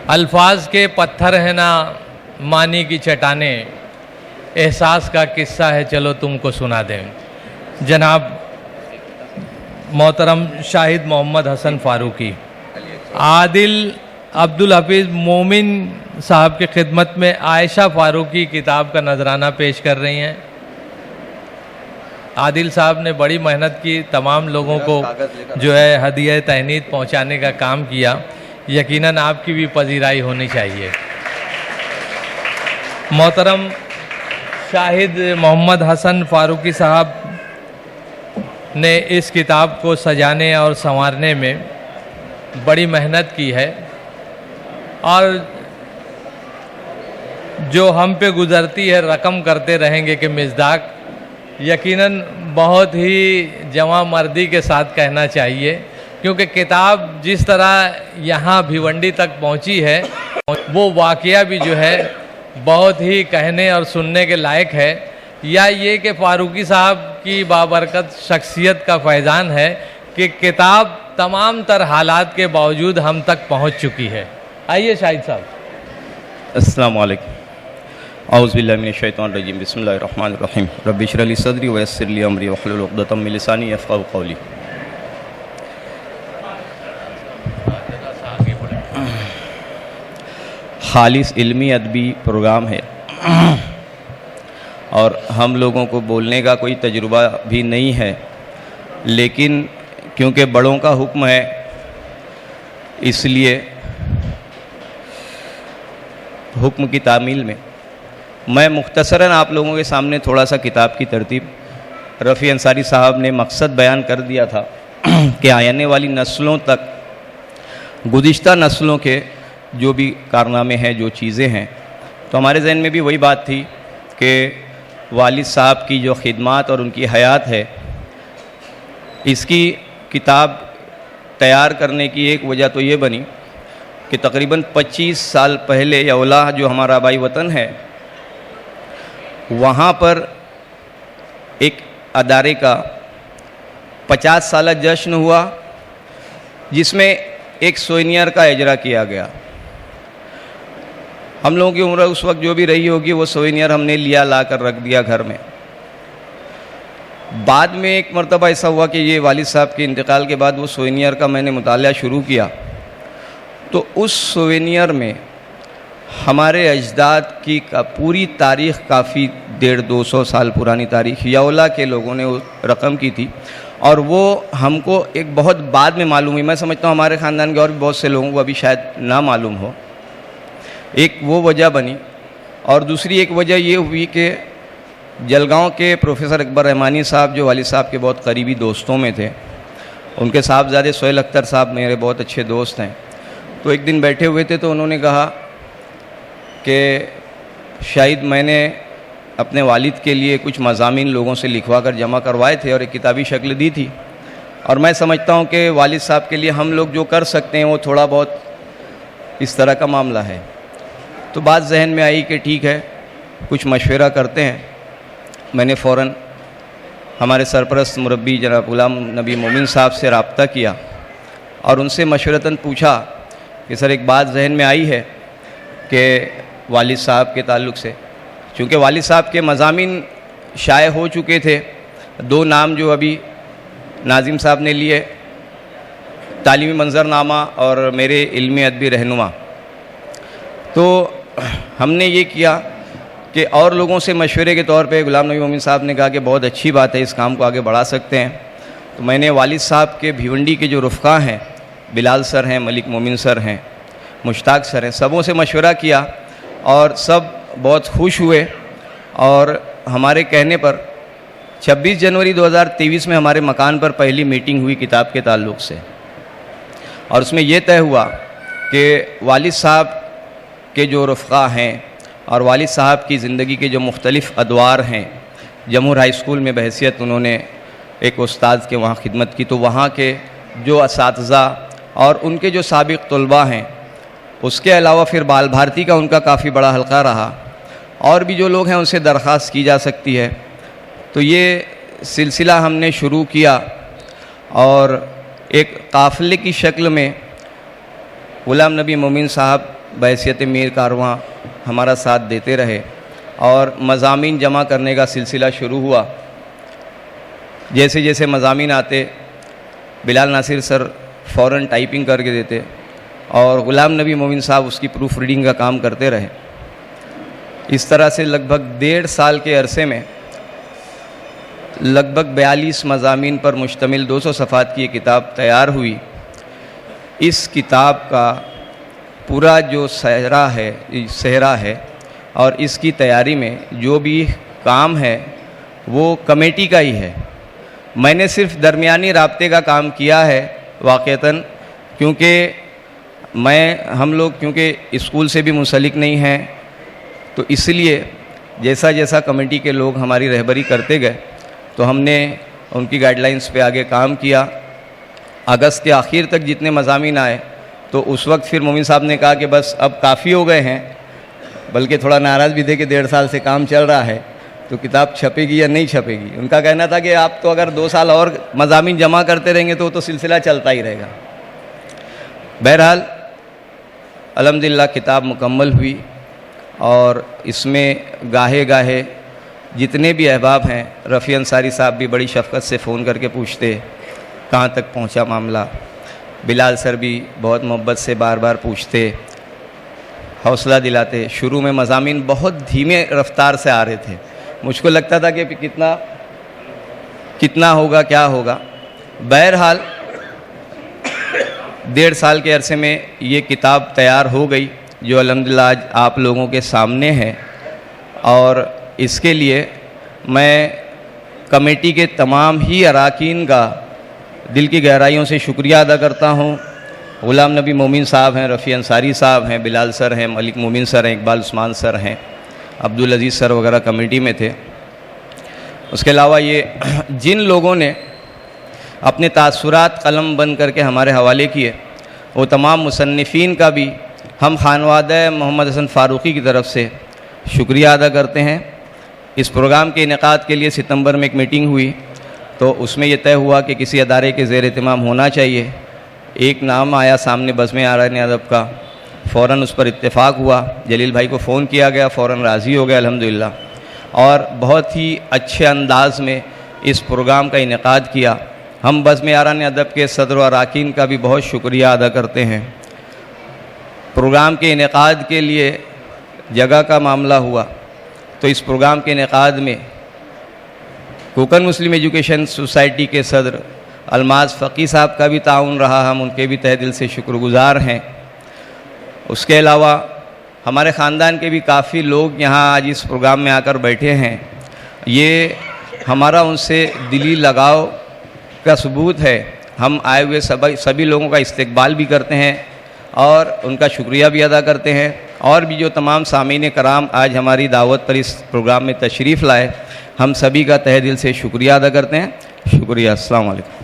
الفاظ کے پتھر ہیں نا معنی کی چٹانیں، احساس کا قصہ ہے چلو تم کو سنا دیں۔ جناب محترم شاہد محمد حسن فاروقی عادل عبدالحفیظ مومن صاحب کی خدمت میں عائشہ فاروقی کتاب کا نذرانہ پیش کر رہی ہیں۔ عادل صاحب نے بڑی محنت کی، تمام لوگوں کو جو ہے ہدیہ تہنیت پہنچانے کا کام کیا، یقیناً آپ کی بھی پذیرائی ہونی چاہیے۔ محترم شاہد محمد حسن فاروقی صاحب نے اس کتاب کو سجانے اور سنوارنے میں بڑی محنت کی ہے، اور جو ہم پہ گزرتی ہے رقم کرتے رہیں گے کہ مصداق، یقیناً بہت ہی جواں مردی کے ساتھ کہنا چاہیے، کیونکہ کتاب جس طرح یہاں بھیونڈی تک پہنچی ہے وہ واقعہ بھی جو ہے بہت ہی کہنے اور سننے کے لائق ہے، یا یہ کہ فاروقی صاحب کی بابرکت شخصیت کا فیضان ہے کہ کتاب تمام تر حالات کے باوجود ہم تک پہنچ چکی ہے۔ آئیے شاہد صاحب۔ السلام علیکم۔ اعوذ باللہ من الشیطان الرجیم، بسم اللہ الرحمن الرحیم۔ رب اشرح لی صدری ویسر لی امری واحلل عقدۃ من لسانی یفقهوا قولی۔ خالص علمی ادبی پروگرام ہے، اور ہم لوگوں کو بولنے کا کوئی تجربہ بھی نہیں ہے، لیکن کیونکہ بڑوں کا حکم ہے اس لیے حکم کی تعمیل میں مختصراً آپ لوگوں کے سامنے تھوڑا سا کتاب کی ترتیب رفیع انصاری صاحب نے مقصد بیان کر دیا تھا کہ آنے والی نسلوں تک گزشتہ نسلوں کے جو بھی کارنامے ہیں، جو چیزیں ہیں، تو ہمارے ذہن میں بھی وہی بات تھی کہ والد صاحب کی جو خدمات اور ان کی حیات ہے، اس کی کتاب تیار کرنے کی ایک وجہ تو یہ بنی کہ تقریباً 25 سال پہلے یولا جو ہمارا آبائی وطن ہے، وہاں پر ایک ادارے کا 50 سالہ جشن ہوا، جس میں ایک سوینئر کا اجرا کیا گیا۔ ہم لوگوں کی عمر اس وقت جو بھی رہی ہوگی وہ سوینئر ہم نے لا کر رکھ دیا گھر میں۔ بعد میں ایک مرتبہ ایسا ہوا کہ یہ والد صاحب کے انتقال کے بعد وہ سوینئر کا میں نے مطالعہ شروع کیا، تو اس سوینئر میں ہمارے اجداد کی پوری تاریخ، کافی 150-200 سال پرانی تاریخ یولا کے لوگوں نے رقم کی تھی، اور وہ ہم کو ایک بہت بعد میں معلوم ہوئی۔ میں سمجھتا ہوں ہمارے خاندان کے اور بھی بہت سے لوگوں کو ابھی شاید نہ معلوم ہو۔ ایک وہ وجہ بنی، اور دوسری ایک وجہ یہ ہوئی کہ جلگاؤں کے پروفیسر اکبر رحمانی صاحب جو والد صاحب کے بہت قریبی دوستوں میں تھے، ان کے صاحبزادے سہیل اختر صاحب میرے بہت اچھے دوست ہیں، تو ایک دن بیٹھے ہوئے تھے تو انہوں نے کہا کہ شاید میں نے اپنے والد کے لیے کچھ مضامین لوگوں سے لکھوا کر جمع کروائے تھے اور ایک کتابی شکل دی تھی، اور میں سمجھتا ہوں کہ والد صاحب کے لیے ہم لوگ جو کر سکتے ہیں وہ تھوڑا بہت اس طرح کا معاملہ ہے۔ تو بات ذہن میں آئی کہ ٹھیک ہے، کچھ مشورہ کرتے ہیں۔ میں نے فوراً ہمارے سرپرست مربی جناب غلام نبی مومن صاحب سے رابطہ کیا اور ان سے مشورتاً پوچھا کہ سر ایک بات ذہن میں آئی ہے کہ والد صاحب کے تعلق سے، چونکہ والد صاحب کے مضامین شائع ہو چکے تھے، 2 نام جو ابھی ناظم صاحب نے لیے، تعلیمی منظرنامہ اور میرے علمی ادبی رہنما، تو ہم نے یہ کیا کہ اور لوگوں سے مشورے کے طور پہ غلام نبی مومن صاحب نے کہا کہ بہت اچھی بات ہے، اس کام کو آگے بڑھا سکتے ہیں۔ تو میں نے والد صاحب کے بھیونڈی کے جو رفقا ہیں، بلال سر ہیں، ملک مومن سر ہیں، مشتاق سر ہیں، سبوں سے مشورہ کیا اور سب بہت خوش ہوئے، اور ہمارے کہنے پر 26 जनवरी 2023 में हमारे मकान पर पहली मीटिंग हुई किताब के ताल्लुक़ से, और उसमें ये तय हुआ कि वालिद साहब के जो रफ़क़ा हैं और वालिद साहब की ज़िंदगी के जो मुख्तलिफ़ अदवार हैं, जमहूर हाई स्कूल में बहैसियत उन्होंने एक उस्ताद के वहाँ ख़िदमत की, तो वहाँ के जो असातिज़ा और उनके जो साबिक़ तलबा हैं, उसके अलावा फिर बाल भारती का उनका काफ़ी बड़ा हल्का रहा, और भी जो लोग हैं उनसे दरख्वास्त की जा सकती है। तो ये सिलसिला हमने शुरू किया और एक काफ़िले की शक्ल में ग़ुलाम नबी मोमिन साहब बहैसियत मीर कारवां हमारा साथ देते रहे और मज़ामीन जमा करने का सिलसिला शुरू हुआ। जैसे जैसे मज़ामीन आते, बिलाल नासिर सर फ़ौरन टाइपिंग करके देते और ग़ुलाम नबी मोमिन साहब उसकी प्रूफ रीडिंग का काम करते रहे। इस तरह से लगभग 1.5 साल के अरसे में लगभग 42 मज़ामीन पर मुश्तमिल 200 सफ़ात की ये किताब तैयार हुई। इस किताब का पूरा जो सहरा है और इसकी तैयारी में जो भी काम है वो कमेटी का ही है। मैंने सिर्फ दरमियानी राब्ते का काम किया है वाक़तन, क्योंकि हम लोग क्योंकि स्कूल से भी मुंसलिक नहीं हैं, तो इसलिए जैसा जैसा कमेटी के लोग हमारी रहबरी करते गए तो हमने उनकी गाइडलाइंस पे आगे काम किया। अगस्त के आखिर तक जितने मज़ामीन आए तो उस वक्त फिर मोमिन साहब ने कहा कि बस अब काफ़ी हो गए हैं, बल्कि थोड़ा नाराज़ भी थे कि 1.5 साल से काम चल रहा है तो किताब छपेगी या नहीं छपेगी। उनका कहना था कि आप तो अगर 2 साल और मज़ामीन जमा करते रहेंगे तो सिलसिला चलता ही रहेगा। बहरहाल अल्हम्दुलिल्लाह किताब मुकम्मल हुई और इसमें गाहे गाहे जितने भी अहबाब हैं, रफ़ी अंसारी साहब भी बड़ी शफ़क़त से फ़ोन करके पूछते कहाँ तक पहुँचा मामला, बिलाल सर भी बहुत मोहब्बत से बार बार पूछते, हौसला दिलाते। शुरू में मज़ामीन बहुत धीमे रफ़्तार से आ रहे थे, मुझको लगता था कि कितना होगा, क्या होगा। बहरहाल 1.5 साल के अरसे में ये किताब तैयार हो गई, जो अल्हम्दुलिल्लाह आज आप लोगों के सामने है। और इसके लिए मैं कमेटी के तमाम ही अरकान का दिल की गहराइयों से शुक्रिया अदा करता हूँ। ग़ुलाम नबी मोमिन साहब हैं, रफ़ी अंसारी साहब हैं, बिलाल सर हैं, मलिक मोमिन सर हैं, इकबाल उस्मान सर हैं, अब्दुल अजीज़ सर वगैरह कमेटी में थे। उसके अलावा ये जिन लोगों ने अपने तासुरात कलम बंद करके हमारे हवाले किए, वो तमाम मुसन्निफ़ीन का भी हम खानवादा मोहम्मद हसन फ़ारूक़ी की तरफ से शुक्रिया अदा करते हैं। इस प्रोग्राम के इनेकाद के लिए सितंबर में एक मीटिंग हुई, तो उसमें यह तय हुआ कि किसी अदारे के ज़ेर एहतमाम होना चाहिए। एक नाम आया सामने बज़्म आरान अदब का, फ़ौरन उस पर इत्तेफाक हुआ। जलील भाई को फ़ोन किया गया, फ़ौरन राज़ी हो गया अल्हम्दुलिल्लाह, और बहुत ही अच्छे अंदाज़ में इस प्रोग्राम का इनेकाद किया। हम बज़्म आरान अदब के सदर व अरकान का भी बहुत शुक्रिया अदा करते हैं। प्रोग्राम के इनेकाद के लिए जगह का मामला हुआ, तो इस प्रोग्राम के इनेकाद में कोकन मुस्लिम एजुकेशन सोसाइटी के सदर अलमाज फ़की साहब का भी ताउन रहा, हम उनके भी तहे दिल से शुक्रगुज़ार हैं। उसके अलावा हमारे ख़ानदान के भी काफ़ी लोग यहाँ आज इस प्रोग्राम में आकर बैठे हैं। ये हमारा उनसे दिली लगाव का सबूत है। हम आए हुए सभी लोगों का इस्तकबाल भी करते हैं और उनका शुक्रिया भी अदा करते हैं। और भी जो तमाम सामीन कराम आज हमारी दावत पर इस प्रोग्राम में तशरीफ़ लाए, हम सभी का तहे दिल से शुक्रिया अदा करते हैं। शुक्रिया। अस्सलाम वालेकुम।